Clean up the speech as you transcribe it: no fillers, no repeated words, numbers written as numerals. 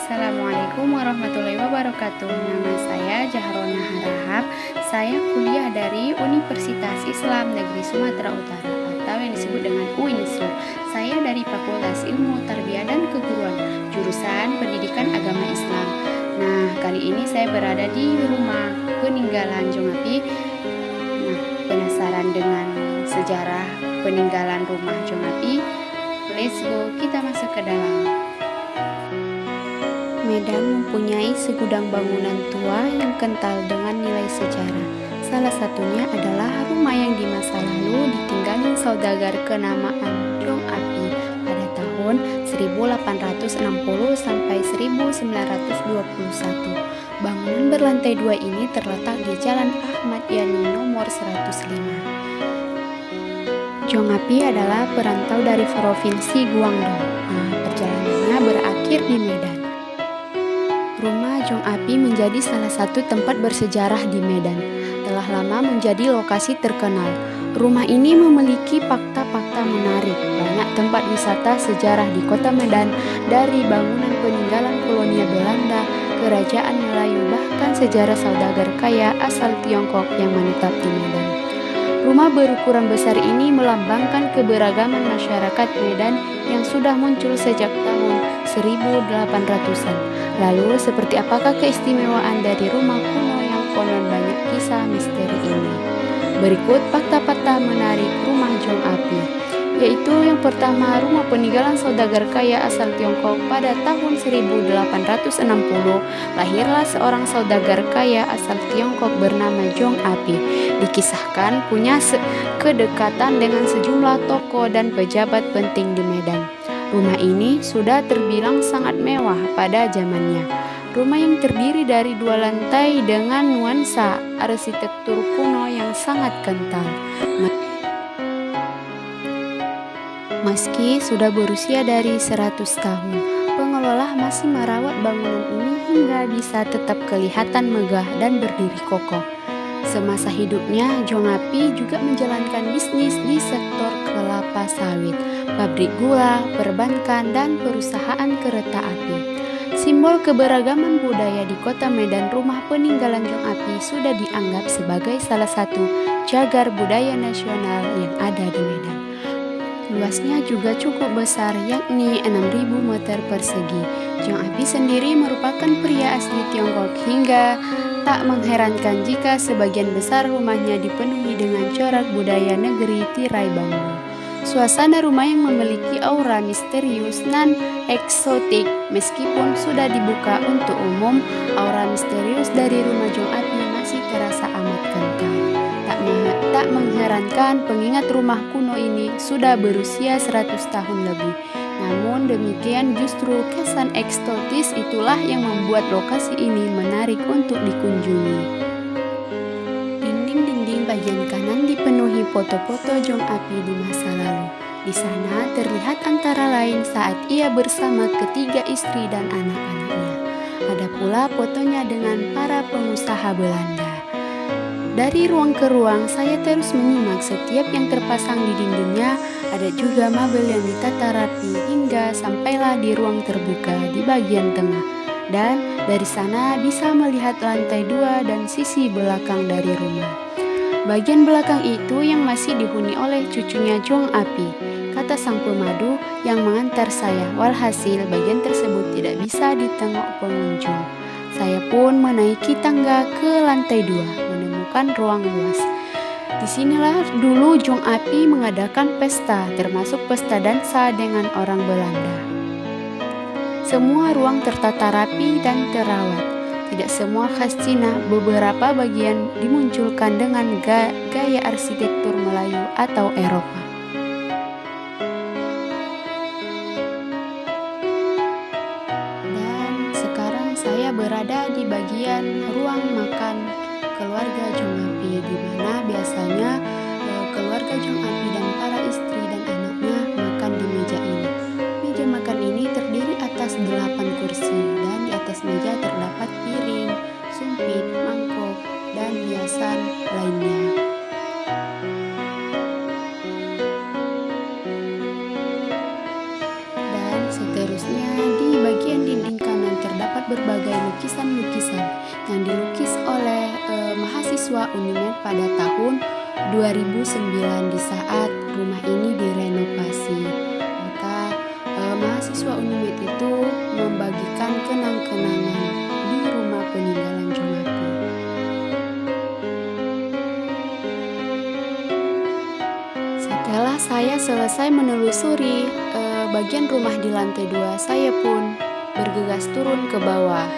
Assalamualaikum warahmatullahi wabarakatuh. Nama saya Jahrona Harahap. Saya kuliah dari Universitas Islam Negeri Sumatera Utara atau yang disebut dengan UINSU. Saya dari Fakultas Ilmu Tarbiyah dan Keguruan, jurusan Pendidikan Agama Islam. Nah, kali ini saya berada di rumah peninggalan Jong Api. Nah, penasaran dengan sejarah peninggalan rumah Jong Api? Let's go, kita masuk ke dalam. Medan mempunyai segudang bangunan tua yang kental dengan nilai sejarah. Salah satunya adalah rumah yang di masa lalu ditinggalin saudagar kenamaan Jong Api pada tahun 1860 sampai 1921. Bangunan berlantai 2 ini terletak di Jalan Ahmad Yani nomor 105. Jong Api adalah perantau dari Provinsi Guangdong. Nah, perjalanannya berakhir di Medan. Rumah Jong Api menjadi salah satu tempat bersejarah di Medan. Telah lama menjadi lokasi terkenal. Rumah ini memiliki fakta-fakta menarik. Banyak tempat wisata sejarah di kota Medan, dari bangunan peninggalan kolonial Belanda, kerajaan Melayu, bahkan sejarah saudagar kaya asal Tiongkok yang menetap di Medan. Rumah berukuran besar ini melambangkan keberagaman masyarakat Medan yang sudah muncul sejak tahun 1800-an. Lalu, seperti apakah keistimewaan dari rumah kuno yang konon banyak kisah misteri ini? Berikut fakta-fakta menarik rumah Jong Api, yaitu yang pertama, rumah peninggalan saudagar kaya asal Tiongkok. Pada tahun 1860, lahirlah seorang saudagar kaya asal Tiongkok bernama Jong Api. Dikisahkan punya kedekatan dengan sejumlah tokoh dan pejabat penting di Medan. Rumah ini sudah terbilang sangat mewah pada zamannya. Rumah yang terdiri dari 2 lantai dengan nuansa arsitektur kuno yang sangat kental. Meski sudah berusia dari 100 tahun, pengelola masih merawat bangunan ini hingga bisa tetap kelihatan megah dan berdiri kokoh. Semasa hidupnya, Jong Api juga menjalankan bisnis di sektor kelapa sawit, pabrik gula, perbankan, dan perusahaan kereta api. Simbol keberagaman budaya di kota Medan, rumah peninggalan Jong Api sudah dianggap sebagai salah satu cagar budaya nasional yang ada di Medan. Luasnya juga cukup besar, yakni 6.000 meter persegi. Jong Api sendiri merupakan pria asli Tiongkok, hingga tak mengherankan jika sebagian besar rumahnya dipenuhi dengan corak budaya negeri tirai bambu. Suasana rumah yang memiliki aura misterius dan eksotik. Meskipun sudah dibuka untuk umum, aura misterius dari rumah Jong Api masih terasa amat kental. Tak mengherankan pengingat rumah kuno ini sudah berusia 100 tahun lebih. Namun demikian, justru kesan eksotis itulah yang membuat lokasi ini menarik untuk dikunjungi. Dinding-dinding bagian kanan dipenuhi foto-foto Jong Api di masa lalu. Di sana terlihat antara lain saat ia bersama ketiga istri dan anak-anaknya. Ada pula fotonya dengan para pengusaha Belanda. Dari ruang ke ruang, saya terus menyimak setiap yang terpasang di dindingnya. Ada juga mebel yang ditata rapi hingga sampailah di ruang terbuka di bagian tengah. Dan dari sana bisa melihat lantai 2 dan sisi belakang dari rumah. Bagian belakang itu yang masih dihuni oleh cucunya Jong Api, kata sang pemadu yang mengantar saya. Walhasil, bagian tersebut tidak bisa ditengok pengunjung. Saya pun menaiki tangga ke lantai 2. Ruang luas. Disinilah dulu Jong Api mengadakan pesta, termasuk pesta dansa dengan orang Belanda. Semua ruang tertata rapi dan terawat. Tidak semua khas Cina, beberapa bagian dimunculkan dengan gaya arsitektur Melayu atau Eropa. Dan sekarang saya berada di bagian ruang makan keluarga Jong Api, di mana biasanya keluarga Jong Api dan para istri dan anaknya makan di meja ini. Meja makan ini terdiri atas 8 kursi, dan di atas meja terdapat piring, sumpit, mangkok, dan hiasan lainnya. Dan seterusnya di bagian dinding kanan terdapat mahasiswa Unimed pada tahun 2009 di saat rumah ini direnovasi. Maka mahasiswa Unimed itu membagikan kenang-kenangan di rumah peninggalan Jong Api. Setelah saya selesai menelusuri bagian rumah di lantai 2, saya pun bergegas turun ke bawah.